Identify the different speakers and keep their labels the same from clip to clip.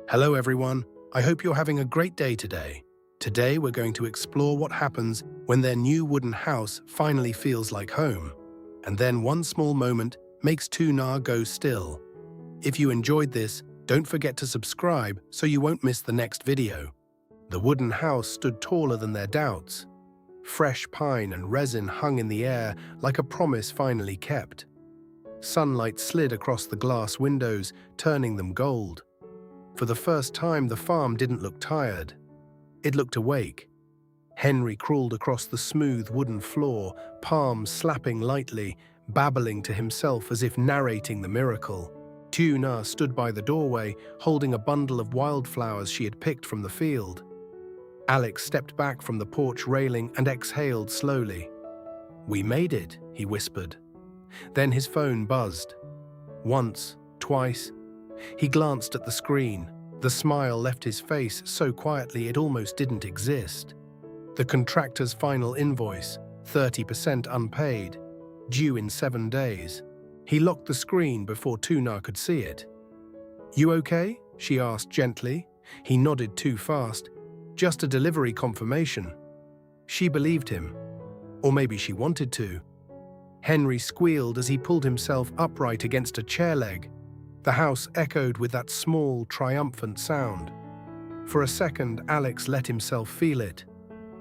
Speaker 1: Hello everyone, I hope you're having a great day today. Today we're going to explore what happens when their new wooden house finally feels like home. And then one small moment makes Tu Na go still. If you enjoyed this, don't forget to subscribe so you won't miss the next video. The wooden house stood taller than their doubts. Fresh pine and resin hung in the air like a promise finally kept. Sunlight slid across the glass windows, turning them gold. For the first time, the farm didn't look tired. It looked awake. Henry crawled across the smooth wooden floor, palms slapping lightly, babbling to himself as if narrating the miracle. Tu Na stood by the doorway, holding a bundle of wildflowers she had picked from the field. Alex stepped back from the porch railing and exhaled slowly. "We made it," he whispered. Then his phone buzzed. Once, twice. He glanced at the screen. The smile left his face so quietly it almost didn't exist. The contractor's final invoice, 30% unpaid, due in 7 days. He locked the screen before Tu Na could see it. "You okay?" she asked gently. He nodded too fast. "Just a delivery confirmation." She believed him. Or maybe she wanted to. Henry squealed as he pulled himself upright against a chair leg. The house echoed with that small, triumphant sound. For a second, Alex let himself feel it.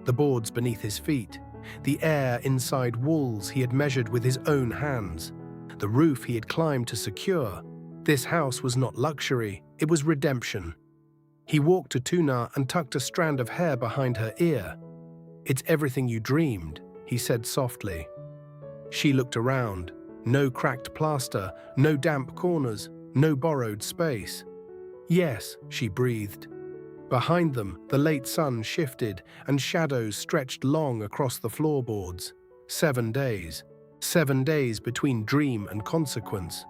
Speaker 1: The boards beneath his feet, the air inside walls he had measured with his own hands, the roof he had climbed to secure. This house was not luxury, it was redemption. He walked to Tu Na and tucked a strand of hair behind her ear. "It's everything you dreamed," he said softly. She looked around. No cracked plaster, no damp corners, no borrowed space. "Yes," she breathed. Behind them, the late sun shifted and shadows stretched long across the floorboards. 7 days. 7 days between dream and consequence.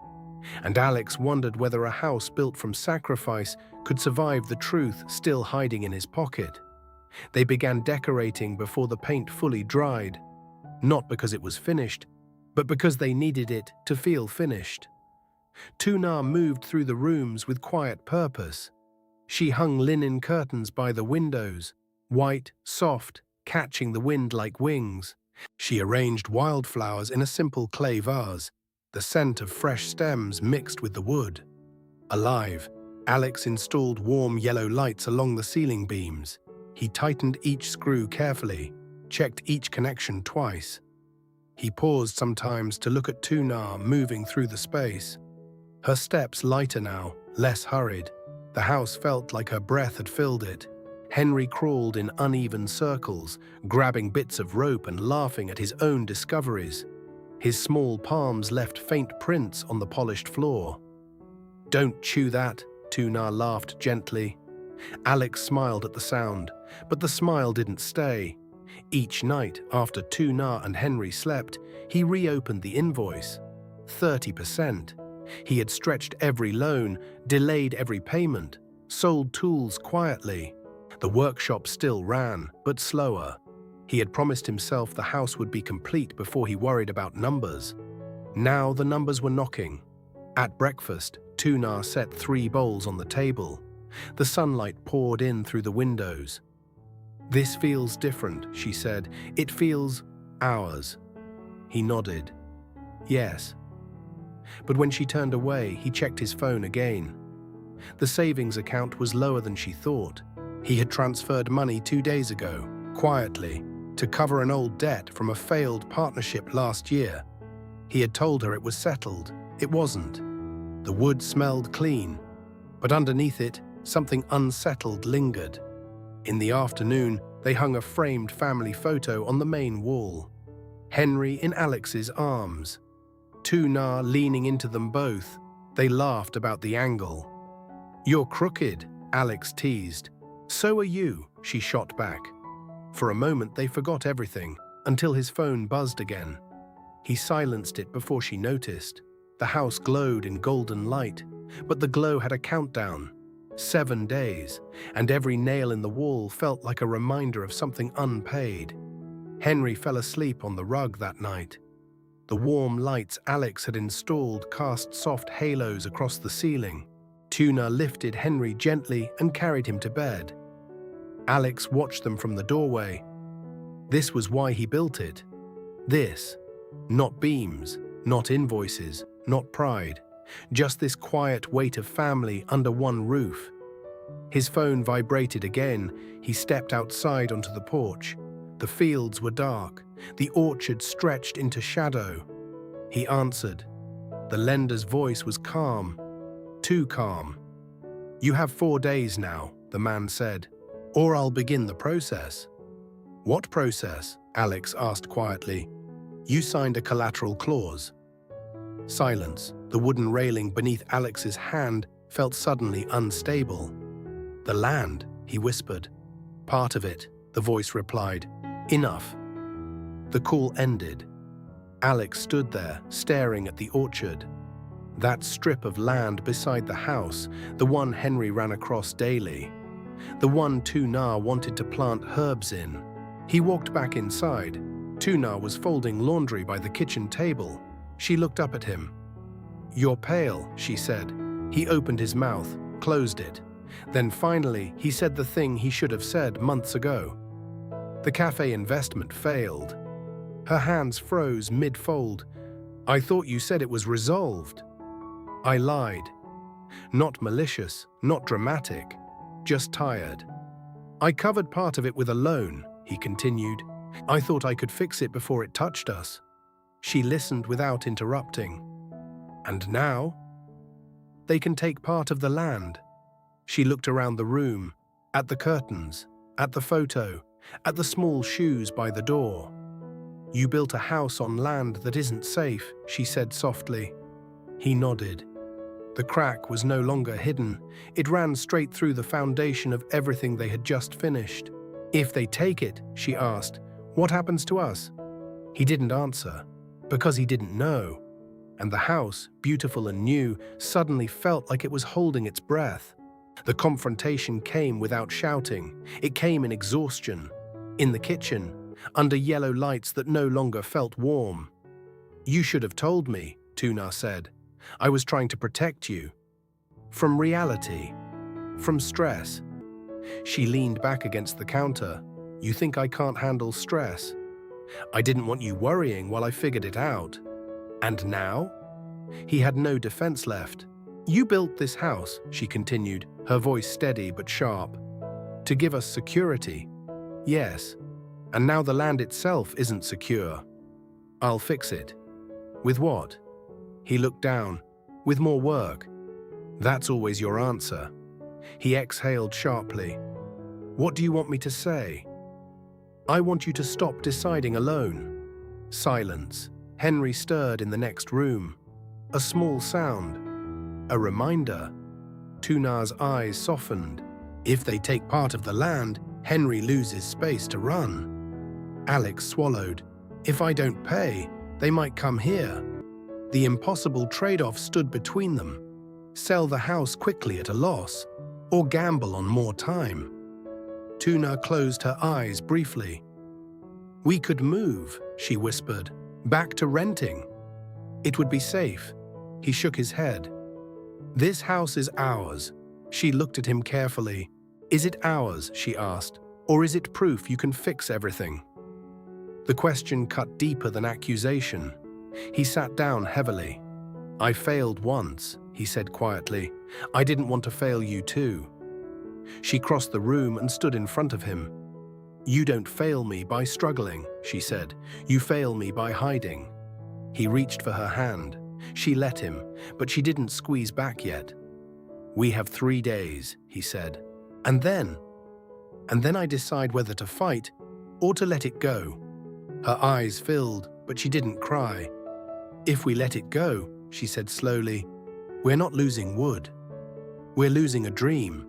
Speaker 1: And Alex wondered whether a house built from sacrifice could survive the truth still hiding in his pocket. They began decorating before the paint fully dried. Not because it was finished, but because they needed it to feel finished. Tu Na moved through the rooms with quiet purpose. She hung linen curtains by the windows, white, soft, catching the wind like wings. She arranged wildflowers in a simple clay vase, the scent of fresh stems mixed with the wood. Alive, Alex installed warm yellow lights along the ceiling beams. He tightened each screw carefully, checked each connection twice. He paused sometimes to look at Tu Na moving through the space. Her steps lighter now, less hurried. The house felt like her breath had filled it. Henry crawled in uneven circles, grabbing bits of rope and laughing at his own discoveries. His small palms left faint prints on the polished floor. "Don't chew that," Tu Na laughed gently. Alex smiled at the sound, but the smile didn't stay. Each night, after Tu Na and Henry slept, he reopened the invoice. 30%. He had stretched every loan, delayed every payment, sold tools quietly. The workshop still ran, but slower. He had promised himself the house would be complete before he worried about numbers. Now the numbers were knocking. At breakfast, Tu Na set 3 bowls on the table. The sunlight poured in through the windows. "This feels different," she said. "It feels ours." He nodded. "Yes." But when she turned away, he checked his phone again. The savings account was lower than she thought. He had transferred money 2 days ago, quietly, to cover an old debt from a failed partnership last year. He had told her it was settled. It wasn't. The wood smelled clean, but underneath it, something unsettled lingered. In the afternoon, they hung a framed family photo on the main wall. Henry in Alex's arms. Tu Na leaning into them both. They laughed about the angle. "You're crooked," Alex teased. "So are you," she shot back. For a moment they forgot everything, until his phone buzzed again. He silenced it before she noticed. The house glowed in golden light, but the glow had a countdown. 7 days, and every nail in the wall felt like a reminder of something unpaid. Henry fell asleep on the rug that night. The warm lights Alex had installed cast soft halos across the ceiling. Tu Na lifted Henry gently and carried him to bed. Alex watched them from the doorway. This was why he built it. This. Not beams, not invoices, not pride. Just this quiet weight of family under one roof. His phone vibrated again. He stepped outside onto the porch. The fields were dark. The orchard stretched into shadow. He answered. The lender's voice was calm. Too calm. "You have 4 days now," the man said, "or I'll begin the process." "What process?" Alex asked quietly. "You signed a collateral clause." Silence. The wooden railing beneath Alex's hand felt suddenly unstable. "The land," he whispered. "Part of it," the voice replied. "Enough." The call ended. Alex stood there, staring at the orchard. That strip of land beside the house, the one Henry ran across daily. The one Tu Na wanted to plant herbs in. He walked back inside. Tu Na was folding laundry by the kitchen table. She looked up at him. "You're pale," she said. He opened his mouth, closed it. Then finally, he said the thing he should have said months ago. "The cafe investment failed." Her hands froze mid-fold. "I thought you said it was resolved." "I lied. Not malicious, not dramatic, just tired. I covered part of it with a loan," he continued. "I thought I could fix it before it touched us." She listened without interrupting. "And now?" "They can take part of the land." She looked around the room, at the curtains, at the photo, at the small shoes by the door. "You built a house on land that isn't safe," she said softly. He nodded. The crack was no longer hidden. It ran straight through the foundation of everything they had just finished. "If they take it," she asked, "what happens to us?" He didn't answer, because he didn't know. And the house, beautiful and new, suddenly felt like it was holding its breath. The confrontation came without shouting. It came in exhaustion. In the kitchen, under yellow lights that no longer felt warm. "You should have told me," Tu Na said. "I was trying to protect you. From reality. From stress." She leaned back against the counter. "You think I can't handle stress? I didn't want you worrying while I figured it out. And now?" He had no defense left. "You built this house," she continued, her voice steady but sharp. "To give us security." "Yes. And now the land itself isn't secure." "I'll fix it." "With what?" He looked down. "With more work." "That's always your answer." He exhaled sharply. "What do you want me to say?" "I want you to stop deciding alone." Silence. Henry stirred in the next room. A small sound. A reminder. Tu Na's eyes softened. "If they take part of the land, Henry loses space to run." Alex swallowed. "If I don't pay, they might come here." The impossible trade-off stood between them. Sell the house quickly at a loss, or gamble on more time. Tu Na closed her eyes briefly. "We could move," she whispered, "back to renting. It would be safe." He shook his head. "This house is ours." She looked at him carefully. "Is it ours?" she asked. "Or is it proof you can fix everything?" The question cut deeper than accusation. He sat down heavily. "I failed once," he said quietly. "I didn't want to fail you too." She crossed the room and stood in front of him. "You don't fail me by struggling," she said. "You fail me by hiding." He reached for her hand. She let him, but she didn't squeeze back yet. "We have 3 days," he said. And then I decide whether to fight or to let it go." Her eyes filled, but she didn't cry. "If we let it go," she said slowly, "we're not losing wood. We're losing a dream.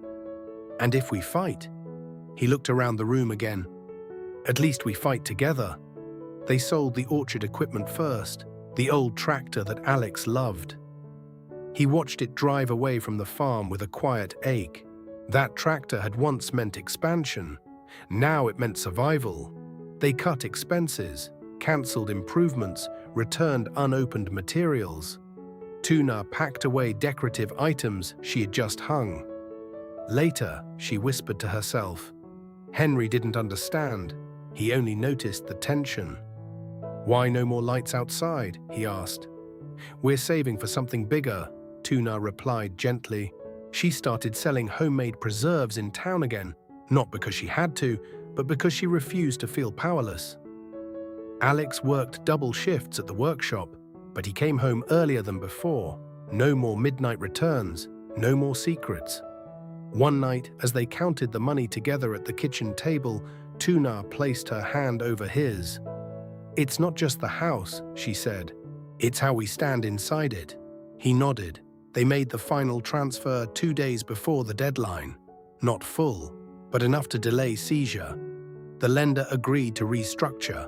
Speaker 1: And if we fight," he looked around the room again, "at least we fight together." They sold the orchard equipment first, the old tractor that Alex loved. He watched it drive away from the farm with a quiet ache. That tractor had once meant expansion. Now it meant survival. They cut expenses, cancelled improvements, returned unopened materials. Tu Na packed away decorative items she had just hung. Later, she whispered to herself. Henry didn't understand. He only noticed the tension. "Why no more lights outside?" he asked. "We're saving for something bigger," Tu Na replied gently. She started selling homemade preserves in town again, not because she had to, but because she refused to feel powerless. Alex worked double shifts at the workshop, but he came home earlier than before. No more midnight returns, no more secrets. One night, as they counted the money together at the kitchen table, Tu Na placed her hand over his. "It's not just the house," she said. "It's how we stand inside it." He nodded. They made the final transfer 2 days before the deadline. Not full, but enough to delay seizure. The lender agreed to restructure.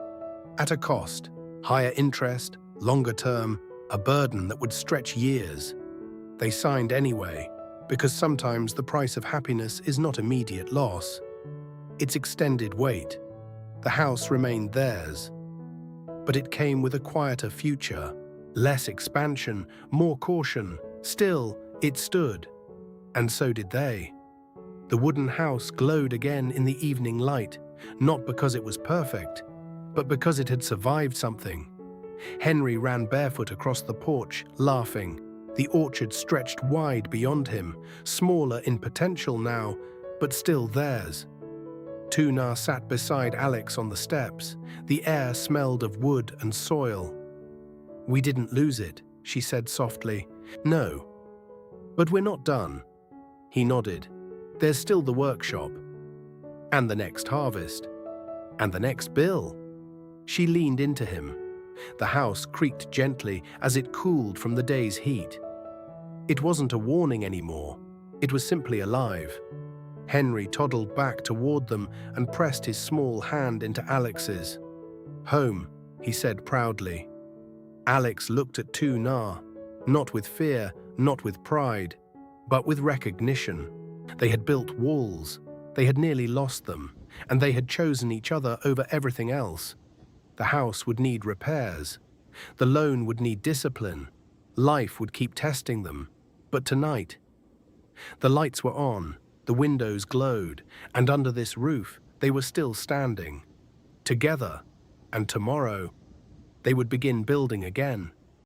Speaker 1: At a cost, higher interest, longer term, a burden that would stretch years. They signed anyway, because sometimes the price of happiness is not immediate loss. It's extended wait. The house remained theirs. But it came with a quieter future, less expansion, more caution. Still, it stood. And so did they. The wooden house glowed again in the evening light, not because it was perfect, but because it had survived something. Henry ran barefoot across the porch, laughing. The orchard stretched wide beyond him, smaller in potential now, but still theirs. Tu Na sat beside Alex on the steps. The air smelled of wood and soil. "We didn't lose it," she said softly. "No. But we're not done." He nodded. "There's still the workshop. And the next harvest. And the next bill." She leaned into him. The house creaked gently as it cooled from the day's heat. It wasn't a warning anymore. It was simply alive. Henry toddled back toward them and pressed his small hand into Alex's. "Home," he said proudly. Alex looked at Tu Na, not with fear, not with pride, but with recognition. They had built walls. They had nearly lost them, and they had chosen each other over everything else. The house would need repairs. The loan would need discipline. Life would keep testing them. But tonight, the lights were on, the windows glowed, and under this roof, they were still standing. Together, and tomorrow, they would begin building again.